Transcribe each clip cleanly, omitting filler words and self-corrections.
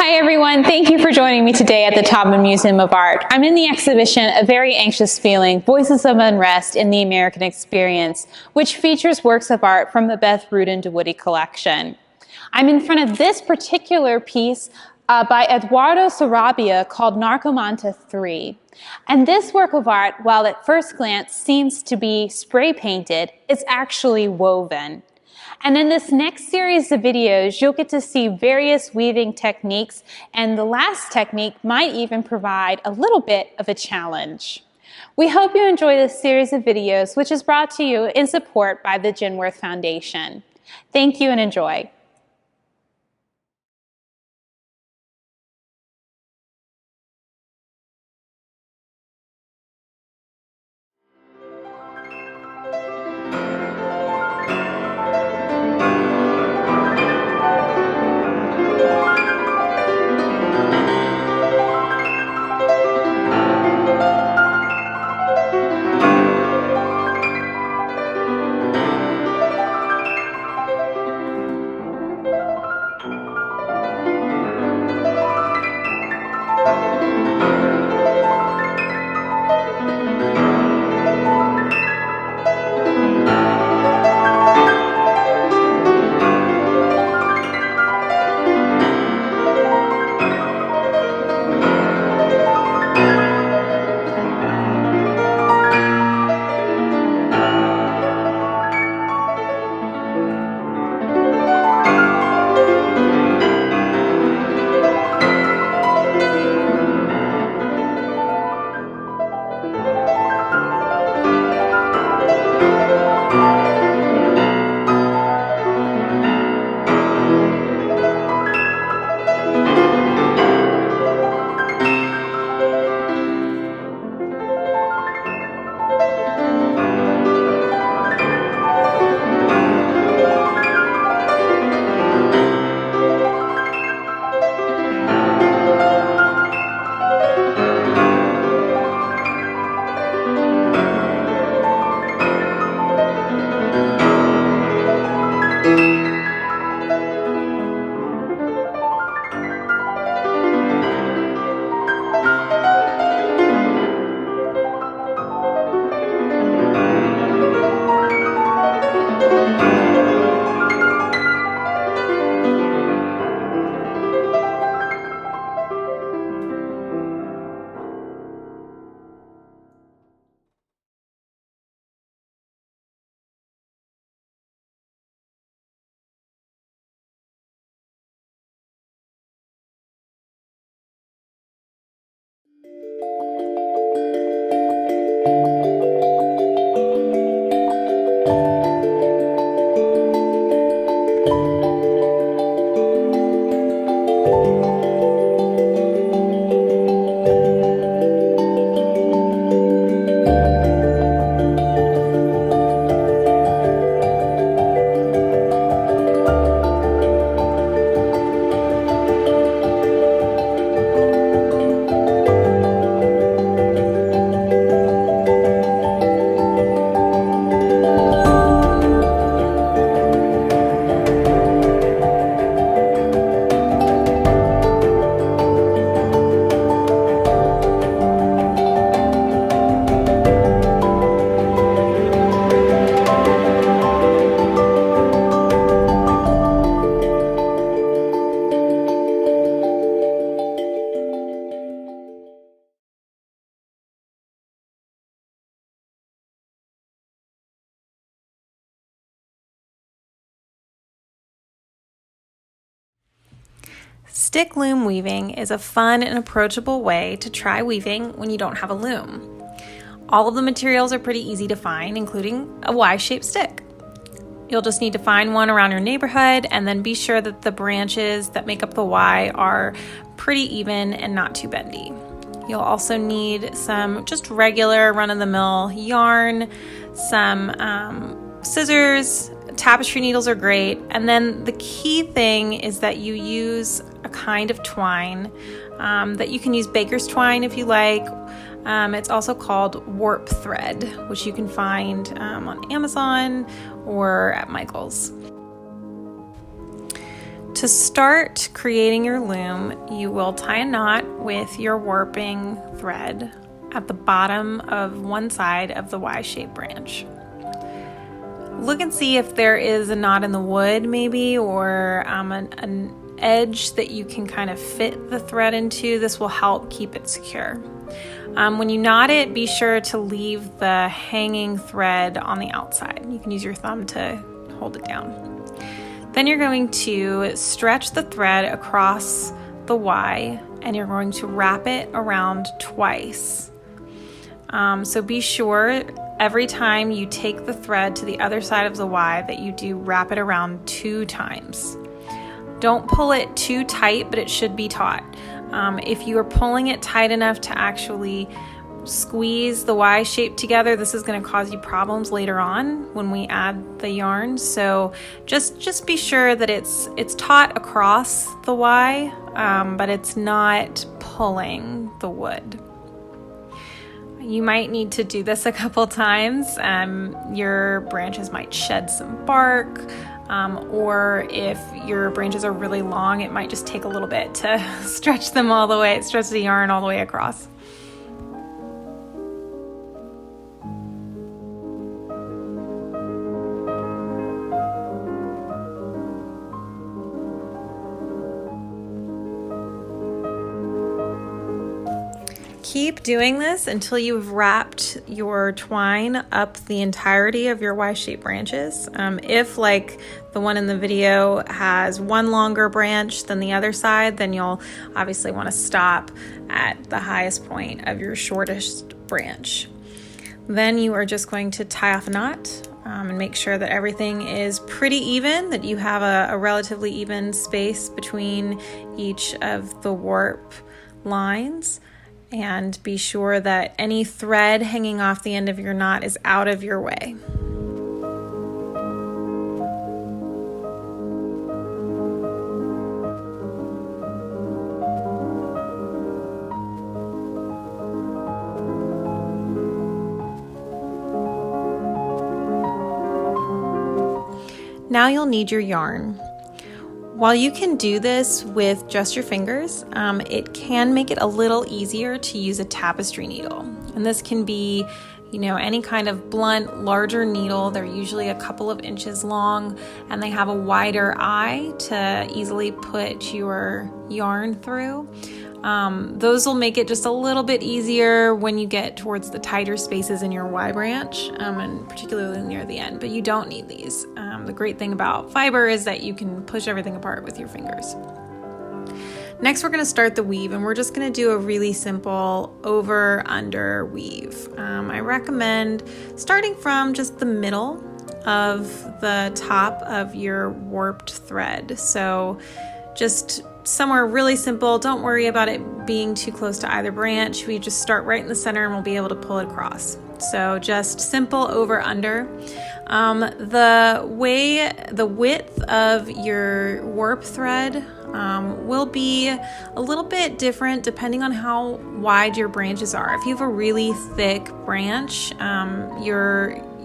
Hi everyone, thank you for joining me today at the Taubman Museum of Art. I'm in the exhibition A Very Anxious Feeling, Voices of Unrest in the American Experience, which features works of art from the Beth Rudin de Woody collection. I'm in front of this particular piece by Eduardo Sarabia called Narcomanta 3. And this work of art, while at first glance seems to be spray painted, is actually woven. And in this next series of videos, you'll get to see various weaving techniques, and the last technique might even provide a little bit of a challenge. We hope you enjoy this series of videos, which is brought to you in support by the Genworth Foundation. Thank you and enjoy. Stick loom weaving is a fun and approachable way to try weaving when you don't have a loom. All of the materials are pretty easy to find, including a Y-shaped stick. You'll just need to find one around your neighborhood and then be sure that the branches that make up the Y are pretty even and not too bendy. You'll also need some just regular run-of-the-mill yarn, some scissors. Tapestry needles are great, and then the key thing is that you use a kind of twine that you can use baker's twine if you like. It's also called warp thread, which you can find on Amazon or at Michael's. To start creating your loom, you will tie a knot with your warping thread at the bottom of one side of the Y-shaped branch. Look and see if there is a knot in the wood maybe, or an edge that you can kind of fit the thread into. This will help keep it secure. When you knot it, be sure to leave the hanging thread on the outside. You can use your thumb to hold it down. Then you're going to stretch the thread across the Y, and you're going to wrap it around twice. So be sure every time you take the thread to the other side of the Y that you do wrap it around 2 times. Don't pull it too tight, but it should be taut. If you are pulling it tight enough to actually squeeze the Y shape together, this is going to cause you problems later on when we add the yarn. So just be sure that it's taut across the Y, but it's not pulling the wood. You might need to do this a couple times. Your branches might shed some bark, or if your branches are really long, it might just take a little bit to stretch them all the way, stretch the yarn all the way across. Keep doing this until you've wrapped your twine up the entirety of your Y-shaped branches. If, like the one in the video, has one longer branch than the other side, then you'll obviously want to stop at the highest point of your shortest branch. Then you are just going to tie off a knot and make sure that everything is pretty even, that you have a relatively even space between each of the warp lines. And be sure that any thread hanging off the end of your knot is out of your way. Now you'll need your yarn. While you can do this with just your fingers, it can make it a little easier to use a tapestry needle. And this can be, any kind of blunt, larger needle. They're usually a couple of inches long, and they have a wider eye to easily put your yarn through. Those will make it just a little bit easier when you get towards the tighter spaces in your Y branch, and particularly near the end, but you don't need these. The great thing about fiber is that you can push everything apart with your fingers. Next, we're going to start the weave, and we're just going to do a really simple over-under weave. I recommend starting from just the middle of the top of your warped thread. So just somewhere really simple. Don't worry about it being too close to either branch. We just start right in the center and we'll be able to pull it across. So just simple over under. The width of your warp thread will be a little bit different depending on how wide your branches are. If you have a really thick branch,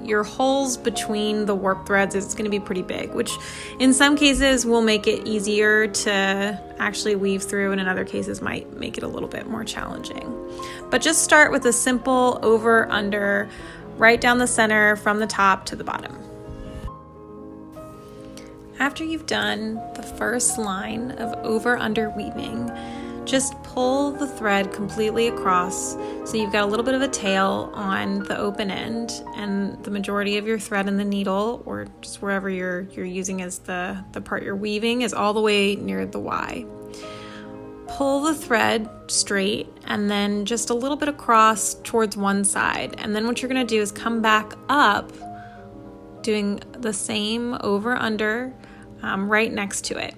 your holes between the warp threads is going to be pretty big, which in some cases will make it easier to actually weave through, and in other cases might make it a little bit more challenging. But just start with a simple over under right down the center from the top to the bottom. After you've done the first line of over under weaving, just pull the thread completely across so you've got a little bit of a tail on the open end, and the majority of your thread in the needle, or just wherever you're using as the part you're weaving, is all the way near the Y. Pull the thread straight and then just a little bit across towards one side, and then what you're going to do is come back up doing the same over under right next to it.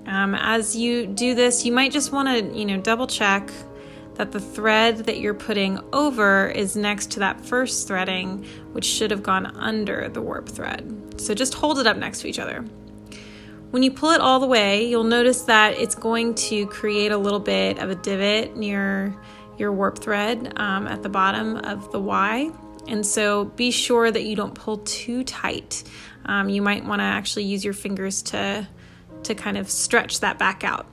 As you do this, you might just want to, double check that the thread that you're putting over is next to that first threading, which should have gone under the warp thread. So just hold it up next to each other. When you pull it all the way, you'll notice that it's going to create a little bit of a divot near your warp thread at the bottom of the Y. And so be sure that you don't pull too tight. You might want to actually use your fingers to to kind of stretch that back out.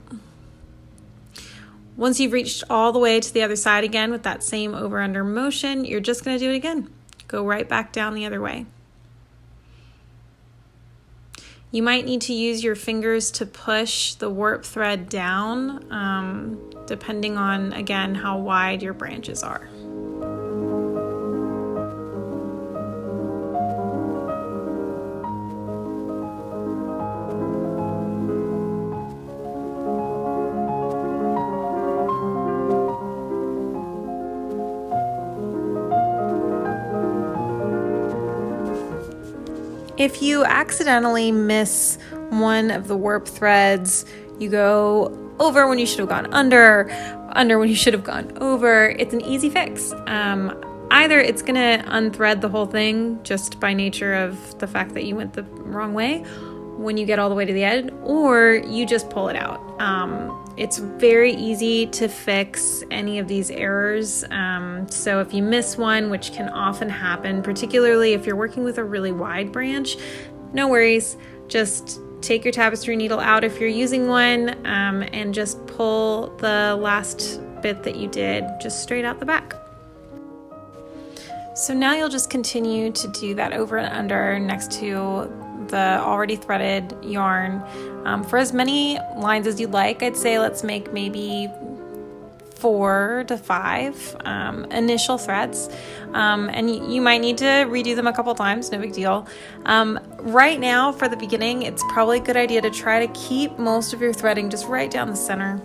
Once you've reached all the way to the other side again with that same over-under motion, you're just going to do it again. Go right back down the other way. You might need to use your fingers to push the warp thread down, depending on, again, how wide your branches are. If you accidentally miss one of the warp threads, you go over when you should have gone under when you should have gone over, it's an easy fix. Either it's going to unthread the whole thing just by nature of the fact that you went the wrong way when you get all the way to the end, or you just pull it out. It's very easy to fix any of these errors. So if you miss one, which can often happen, particularly if you're working with a really wide branch, no worries. Just take your tapestry needle out if you're using one, and just pull the last bit that you did just straight out the back. So now you'll just continue to do that over and under next to the already threaded yarn for as many lines as you'd like. I'd say let's make maybe 4 to 5 initial threads, and you might need to redo them a couple times, no big deal. Right now for the beginning, it's probably a good idea to try to keep most of your threading just right down the center.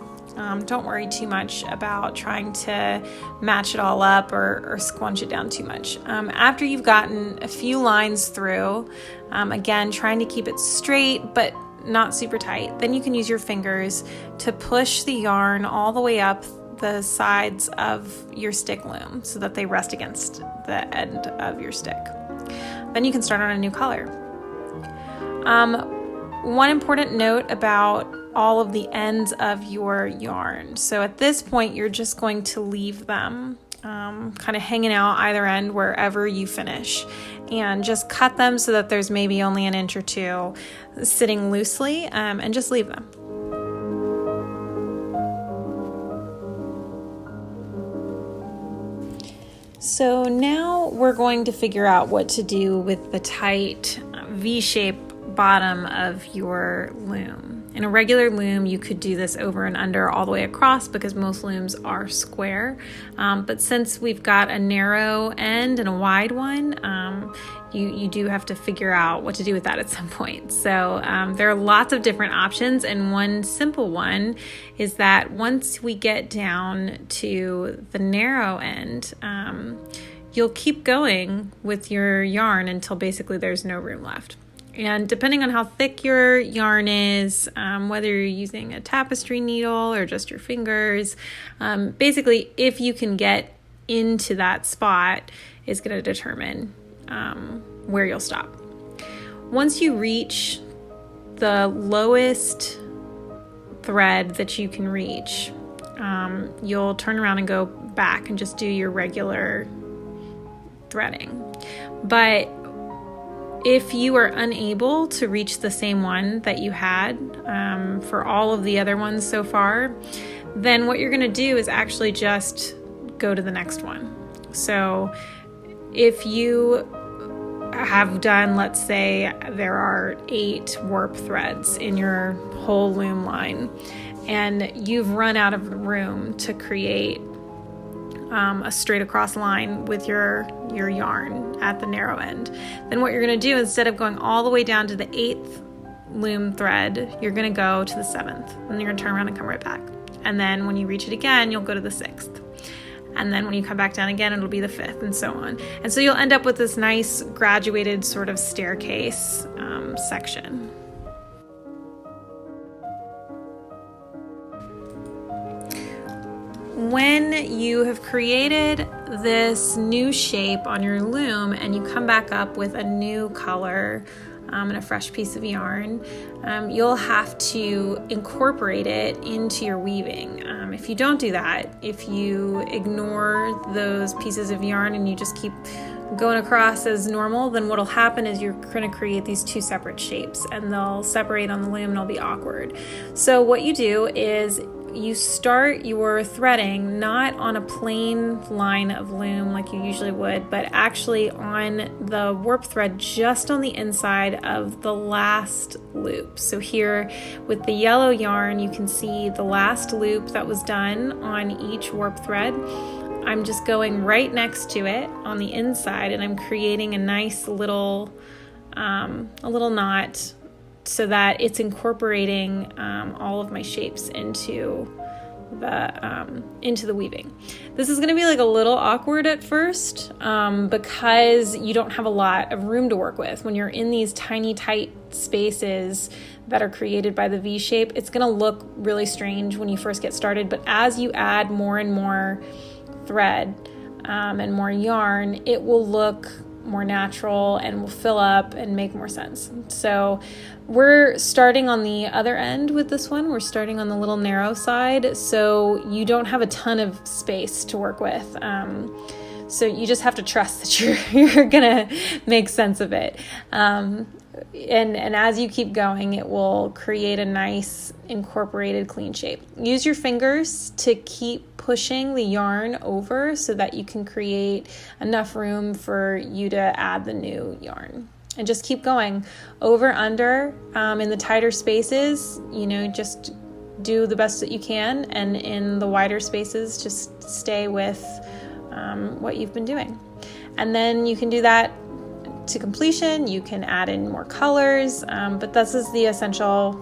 Don't worry too much about trying to match it all up or squunch it down too much. After you've gotten a few lines through, again, trying to keep it straight but not super tight, then you can use your fingers to push the yarn all the way up the sides of your stick loom so that they rest against the end of your stick. Then you can start on a new color. One important note about all of the ends of your yarn. So at this point, you're just going to leave them kind of hanging out either end wherever you finish, and just cut them so that there's maybe only an inch or two sitting loosely, and just leave them. So now we're going to figure out what to do with the tight V-shaped bottom of your loom. In a regular loom, you could do this over and under all the way across because most looms are square. But since we've got a narrow end and a wide one, you do have to figure out what to do with that at some point. So there are lots of different options, and one simple one is that once we get down to the narrow end, you'll keep going with your yarn until basically there's no room left. And depending on how thick your yarn is, whether you're using a tapestry needle or just your fingers, basically if you can get into that spot is going to determine where you'll stop. Once you reach the lowest thread that you can reach, you'll turn around and go back and just do your regular threading. But if you are unable to reach the same one that you had for all of the other ones so far, then what you're going to do is actually just go to the next one. So if you have done, let's say there are 8 warp threads in your whole loom line, and you've run out of room to create a straight across line with your yarn at the narrow end, then what you're going to do, instead of going all the way down to the 8th loom thread, you're going to go to the 7th, and you're going to turn around and come right back. And then when you reach it again, you'll go to the 6th. And then when you come back down again, it'll be the 5th, and so on. And so you'll end up with this nice graduated sort of staircase section. When you have created this new shape on your loom and you come back up with a new color and a fresh piece of yarn, you'll have to incorporate it into your weaving. If you don't do that, if you ignore those pieces of yarn and you just keep going across as normal, then what'll happen is you're going to create these two separate shapes, and they'll separate on the loom and it'll be awkward. So what you do is you start your threading not on a plain line of loom like you usually would, but actually on the warp thread just on the inside of the last loop. So here with the yellow yarn, you can see the last loop that was done on each warp thread. I'm just going right next to it on the inside, and I'm creating a nice little knot so that it's incorporating all of my shapes into the weaving. This is going to be like a little awkward at first because you don't have a lot of room to work with. When you're in these tiny tight spaces that are created by the V shape, it's going to look really strange when you first get started, but as you add more and more thread and more yarn, it will look more natural and will fill up and make more sense. So we're starting on the other end with this one. We're starting on the little narrow side, so you don't have a ton of space to work with. So you just have to trust that you're gonna make sense of it. And as you keep going, it will create a nice incorporated clean shape. Use your fingers to keep pushing the yarn over so that you can create enough room for you to add the new yarn. And just keep going over, under, in the tighter spaces, just do the best that you can. And in the wider spaces, just stay with what you've been doing. And then you can do that to completion. You can add in more colors, but this is the essential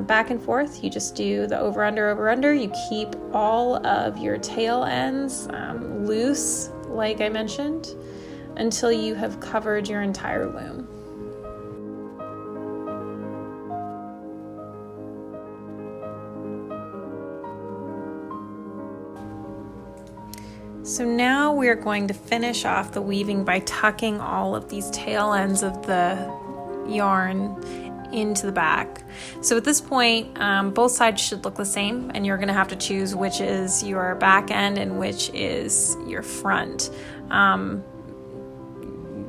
back and forth. You just do the over, under, over, under. You keep all of your tail ends loose, like I mentioned, until you have covered your entire loom. So now we're going to finish off the weaving by tucking all of these tail ends of the yarn into the back. So at this point, both sides should look the same, and you're going to have to choose which is your back end and which is your front.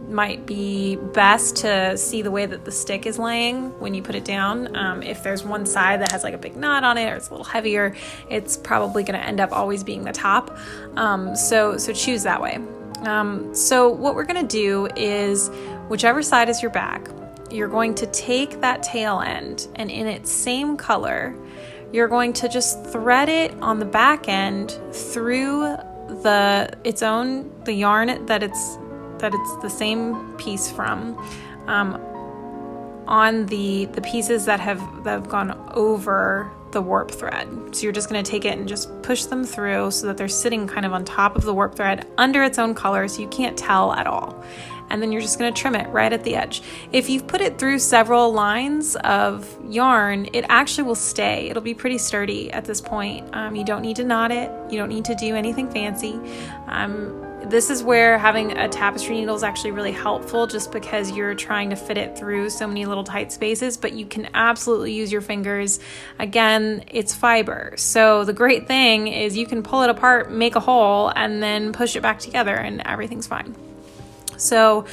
Might be best to see the way that the stick is laying when you put it down. If there's one side that has like a big knot on it or it's a little heavier, it's probably going to end up always being the top. So choose that way. So what we're going to do is whichever side is your back, you're going to take that tail end, and in its same color, you're going to just thread it on the back end through the yarn that it's the same piece from, on the pieces that have gone over the warp thread. So you're just going to take it and just push them through so that they're sitting kind of on top of the warp thread under its own color, so you can't tell at all. And then you're just going to trim it right at the edge. If you've put it through several lines of yarn, it actually will stay. It'll be pretty sturdy at this point. You don't need to knot it. You don't need to do anything fancy. This is where having a tapestry needle is actually really helpful, just because you're trying to fit it through so many little tight spaces, but you can absolutely use your fingers. Again, it's fiber. So the great thing is you can pull it apart, make a hole, and then push it back together and everything's fine. So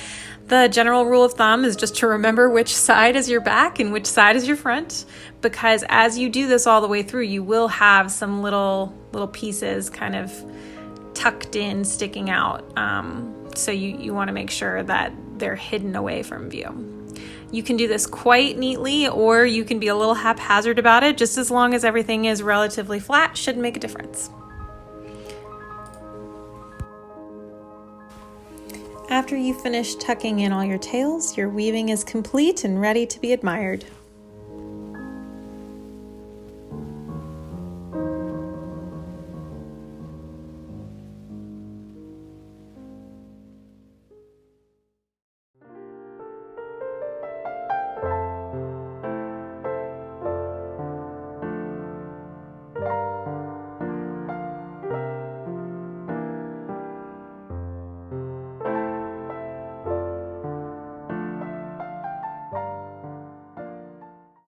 the general rule of thumb is just to remember which side is your back and which side is your front, because as you do this all the way through, you will have some little pieces kind of tucked in, sticking out. So you want to make sure that they're hidden away from view. You can do this quite neatly, or you can be a little haphazard about it. Just as long as everything is relatively flat, shouldn't make a difference. After you finish tucking in all your tails, your weaving is complete and ready to be admired.